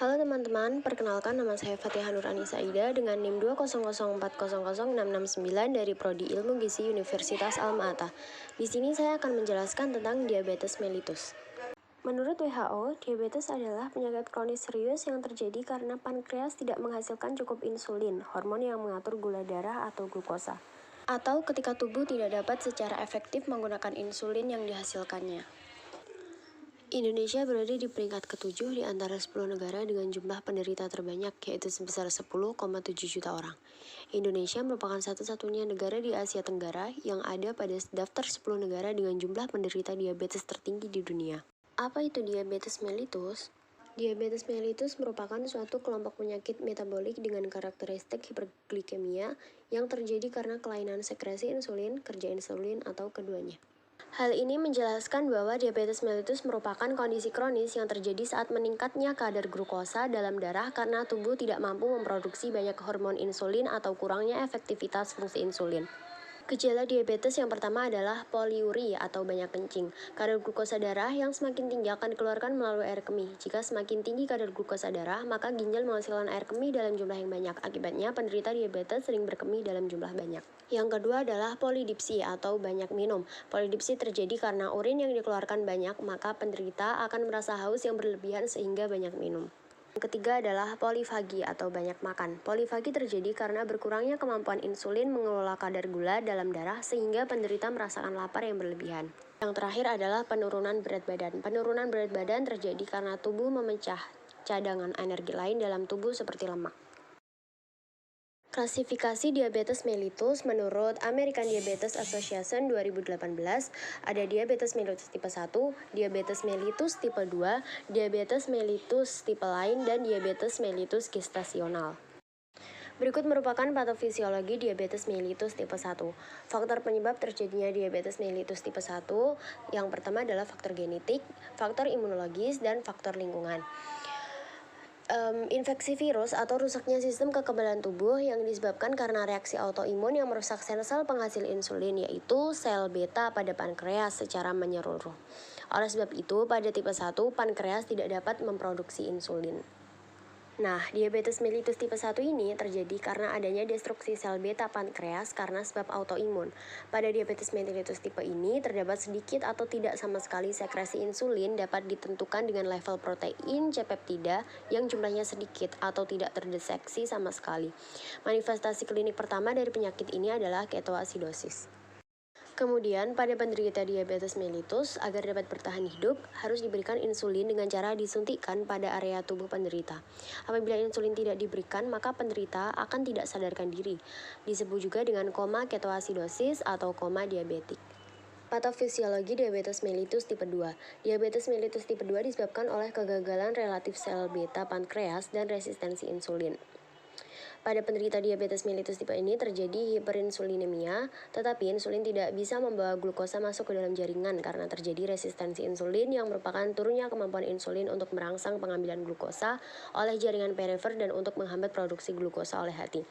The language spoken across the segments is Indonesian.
Halo teman-teman, perkenalkan nama saya Fatihah Nur Anissa Aida dengan NIM 200400669 dari Prodi Ilmu Gizi Universitas Alma-Ata. Di sini saya akan menjelaskan tentang diabetes mellitus. Menurut WHO, diabetes adalah penyakit kronis serius yang terjadi karena pankreas tidak menghasilkan cukup insulin, hormon yang mengatur gula darah atau glukosa, atau ketika tubuh tidak dapat secara efektif menggunakan insulin yang dihasilkannya. Indonesia berada di peringkat ke-7 di antara 10 negara dengan jumlah penderita terbanyak, yaitu sebesar 10,7 juta orang. Indonesia merupakan satu-satunya negara di Asia Tenggara yang ada pada daftar 10 negara dengan jumlah penderita diabetes tertinggi di dunia. Apa itu diabetes mellitus? Diabetes mellitus merupakan suatu kelompok penyakit metabolik dengan karakteristik hiperglikemia yang terjadi karena kelainan sekresi insulin, kerja insulin, atau keduanya. Hal ini menjelaskan bahwa diabetes mellitus merupakan kondisi kronis yang terjadi saat meningkatnya kadar glukosa dalam darah karena tubuh tidak mampu memproduksi banyak hormon insulin atau kurangnya efektivitas fungsi insulin. Gejala diabetes yang pertama adalah poliuri atau banyak kencing. Kadar glukosa darah yang semakin tinggi akan dikeluarkan melalui air kemih. Jika semakin tinggi kadar glukosa darah, maka ginjal menghasilkan air kemih dalam jumlah yang banyak. Akibatnya, penderita diabetes sering berkemih dalam jumlah banyak. Yang kedua adalah polidipsi atau banyak minum. Polidipsi terjadi karena urin yang dikeluarkan banyak, maka penderita akan merasa haus yang berlebihan sehingga banyak minum. Yang ketiga adalah polifagi atau banyak makan. Polifagi terjadi karena berkurangnya kemampuan insulin mengelola kadar gula dalam darah sehingga penderita merasakan lapar yang berlebihan. Yang terakhir adalah penurunan berat badan. Penurunan berat badan terjadi karena tubuh memecah cadangan energi lain dalam tubuh seperti lemak. Klasifikasi diabetes mellitus menurut American Diabetes Association 2018, ada diabetes mellitus tipe 1, diabetes mellitus tipe 2, diabetes mellitus tipe lain, dan diabetes mellitus gestasional. Berikut merupakan patofisiologi diabetes mellitus tipe 1. Faktor penyebab terjadinya diabetes mellitus tipe 1 yang pertama adalah faktor genetik, faktor imunologis, dan faktor lingkungan. Infeksi virus atau rusaknya sistem kekebalan tubuh yang disebabkan karena reaksi autoimun yang merusak sel-sel penghasil insulin, yaitu sel beta pada pankreas secara menyeluruh. Oleh sebab itu, pada tipe 1, pankreas tidak dapat memproduksi insulin. Nah, diabetes mellitus tipe 1 ini terjadi karena adanya destruksi sel beta pankreas karena sebab autoimun. Pada diabetes mellitus tipe ini, terdapat sedikit atau tidak sama sekali sekresi insulin dapat ditentukan dengan level protein C-peptida yang jumlahnya sedikit atau tidak terdeteksi sama sekali. Manifestasi klinik pertama dari penyakit ini adalah ketoasidosis. Kemudian, pada penderita diabetes mellitus, agar dapat bertahan hidup, harus diberikan insulin dengan cara disuntikkan pada area tubuh penderita. Apabila insulin tidak diberikan, maka penderita akan tidak sadarkan diri. Disebut juga dengan koma ketoasidosis atau koma diabetik. Patofisiologi diabetes mellitus tipe 2. Diabetes mellitus tipe 2 disebabkan oleh kegagalan relatif sel beta pankreas dan resistensi insulin. Pada penderita diabetes mellitus tipe ini terjadi hiperinsulinemia, tetapi insulin tidak bisa membawa glukosa masuk ke dalam jaringan karena terjadi resistensi insulin yang merupakan turunnya kemampuan insulin untuk merangsang pengambilan glukosa oleh jaringan perifer dan untuk menghambat produksi glukosa oleh hati.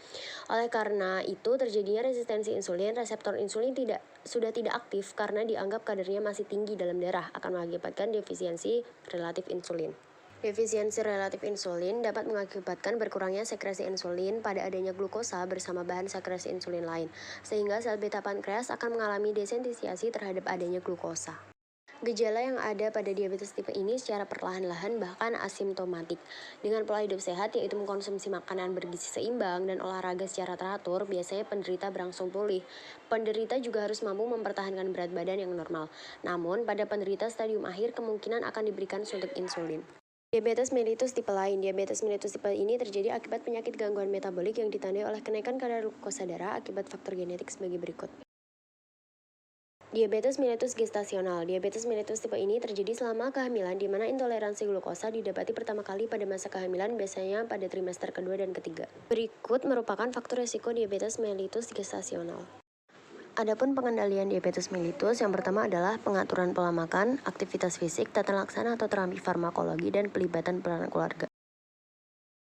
Oleh karena itu, terjadinya resistensi insulin, reseptor insulin sudah tidak aktif karena dianggap kadarnya masih tinggi dalam darah, akan mengakibatkan defisiensi relatif insulin. Defisiensi relatif insulin dapat mengakibatkan berkurangnya sekresi insulin pada adanya glukosa bersama bahan sekresi insulin lain, sehingga sel beta pankreas akan mengalami desensitisiasi terhadap adanya glukosa. Gejala yang ada pada diabetes tipe ini secara perlahan-lahan bahkan asimptomatik. Dengan pola hidup sehat, yaitu mengkonsumsi makanan bergizi seimbang dan olahraga secara teratur, biasanya penderita berangsur pulih. Penderita juga harus mampu mempertahankan berat badan yang normal. Namun, pada penderita stadium akhir kemungkinan akan diberikan suntik insulin. Diabetes mellitus tipe lain. Diabetes mellitus tipe ini terjadi akibat penyakit gangguan metabolik yang ditandai oleh kenaikan kadar glukosa darah akibat faktor genetik sebagai berikut. Diabetes mellitus gestasional. Diabetes mellitus tipe ini terjadi selama kehamilan di mana intoleransi glukosa didapati pertama kali pada masa kehamilan, biasanya pada trimester kedua dan ketiga. Berikut merupakan faktor risiko diabetes mellitus gestasional. Adapun pengendalian diabetes mellitus, yang pertama adalah pengaturan pola makan, aktivitas fisik, tata laksana atau terapi farmakologi, dan pelibatan peran keluarga.